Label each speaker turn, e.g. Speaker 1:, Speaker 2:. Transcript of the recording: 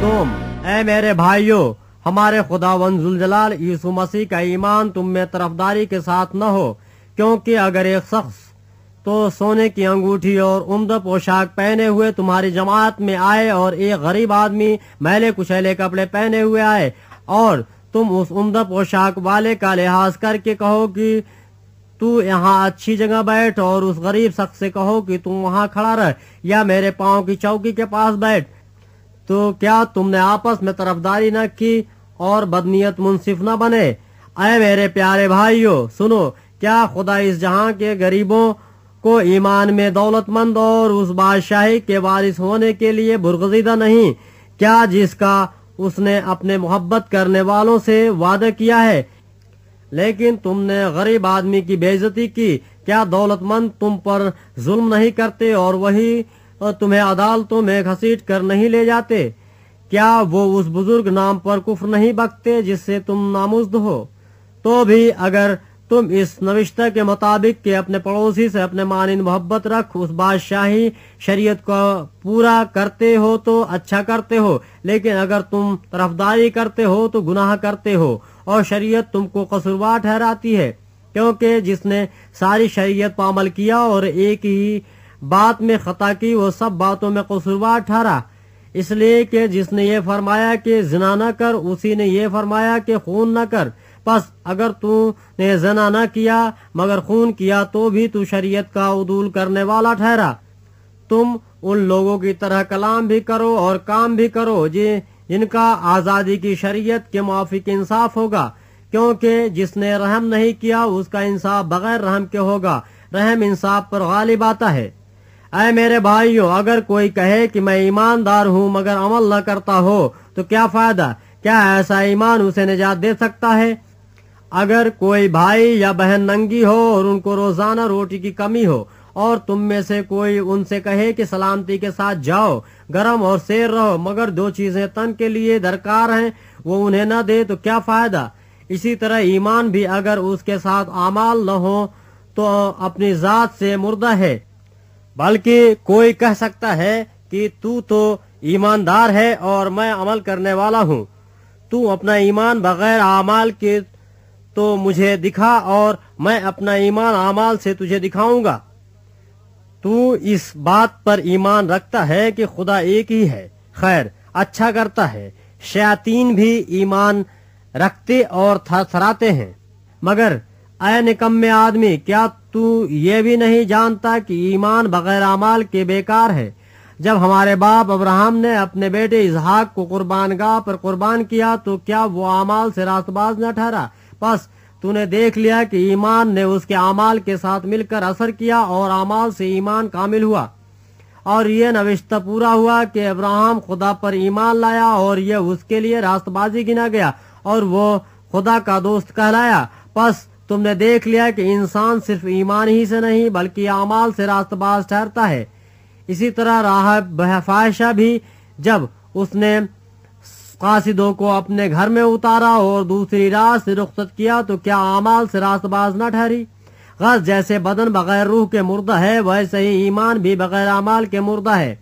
Speaker 1: तुम। ऐ मेरे भाइयों, हमारे खुदावंद ज़ुल-जलाल यीशु मसीह का ईमान तुम में तरफदारी के साथ न हो, क्योंकि अगर एक शख्स तो सोने की अंगूठी और उम्दा पोशाक पहने हुए तुम्हारी जमात में आए और एक गरीब आदमी मैले कुचैले कपड़े पहने हुए आए और तुम उस उम्दा पोशाक वाले का लिहाज करके कहो कि तू यहाँ अच्छी जगह बैठ और उस गरीब शख्स से कहो कि तू वहाँ खड़ा रह या मेरे पाँव की चौकी के पास बैठ, तो क्या तुमने आपस में तरफदारी न की और बदनीयत मुंसिफ न बने? ऐ मेरे प्यारे भाइयों सुनो, क्या खुदा इस जहाँ के गरीबों को ईमान में दौलतमंद और उस बादशाही के वारिस होने के लिए बुरगजीदा नहीं? क्या जिसका उसने अपने मोहब्बत करने वालों से वादा किया है? लेकिन तुमने गरीब आदमी की बेइज्जती की। क्या दौलतमंद तुम पर जुल्म नहीं करते और वही तुम्हें अदालतों में घसीट कर नहीं ले जाते? क्या वो उस बुजुर्ग नाम पर कुफ्र नहीं बकते जिससे तुम नामुज़्द हो? तो भी अगर तुम इस नविश्ता के मुताबिक के अपने पड़ोसी से अपने मानिंद मोहब्बत रख उस बादशाही शरीयत को पूरा करते हो तो अच्छा करते हो, लेकिन अगर तुम तरफदारी करते हो तो गुनाह करते हो और शरीयत तुमको कसूरवार ठहराती है, क्योंकि जिसने सारी शरीयत पर अमल किया और एक ही बात में खता की वो सब बातों में कसूरवार ठहरा। इसलिए कि जिसने ये फरमाया कि जिना न कर, उसी ने ये फरमाया कि खून न कर। बस अगर तूने जना न किया मगर खून किया तो भी तू शरीयत का उदूल करने वाला ठहरा। तुम उन लोगों की तरह कलाम भी करो और काम भी करो जिनका आज़ादी की शरीयत के मुआफिक इंसाफ होगा, क्योंकि जिसने रहम नहीं किया उसका इंसाफ बगैर रहम के होगा। रहम इंसाफ पर गालिब आता है। ऐ मेरे भाइयों, अगर कोई कहे कि मैं ईमानदार हूँ मगर अमल न करता हो तो क्या फायदा? क्या ऐसा ईमान उसे निजात दे सकता है? अगर कोई भाई या बहन नंगी हो और उनको रोजाना रोटी की कमी हो और तुम में से कोई उनसे कहे कि सलामती के साथ जाओ, गरम और सैर रहो, मगर दो चीजें तन के लिए दरकार हैं वो उन्हें न दे तो क्या फायदा? इसी तरह ईमान भी अगर उसके साथ आमाल न हो तो अपनी जात से मुर्दा है। बल्कि कोई कह सकता है कि तू तो ईमानदार है और मैं अमल करने वाला हूँ, तू अपना ईमान बगैर आमाल के तो मुझे दिखा और मैं अपना ईमान आमाल से तुझे दिखाऊंगा। तू इस बात पर ईमान रखता है कि खुदा एक ही है, खैर अच्छा करता है। शयातीन भी ईमान रखते और थरथराते हैं। मगर ऐ निकम्मे आदमी, क्या तू ये भी नहीं जानता कि ईमान बगैर आमाल के बेकार है? जब हमारे बाप अब्राहम ने अपने बेटे इसहाक को कुर्बानगाह पर कुर्बान किया तो क्या वो आमाल से रास्तबाज न ठहरा? बस तूने देख लिया कि ईमान ने उसके आमाल के साथ मिलकर असर किया और आमाल से ईमान कामिल हुआ। और ये नविश्ता पूरा हुआ कि अब्राहम खुदा पर ईमान लाया और ये उसके लिए रास्तबाजी गिना गया और वो खुदा का दोस्त कहलाया। बस तुमने देख लिया कि इंसान सिर्फ ईमान ही से नहीं बल्कि आमाल से रास्तबाज ठहरता है। इसी तरह राहब फाहिशा भी जब उसने कासिदों को अपने घर में उतारा और दूसरी राह से रुखसत किया तो क्या आमाल से रास्तबाज न ठहरी? गज जैसे बदन बगैर रूह के मुर्दा है, वैसे ही ईमान भी बगैर आमाल के मुर्दा है।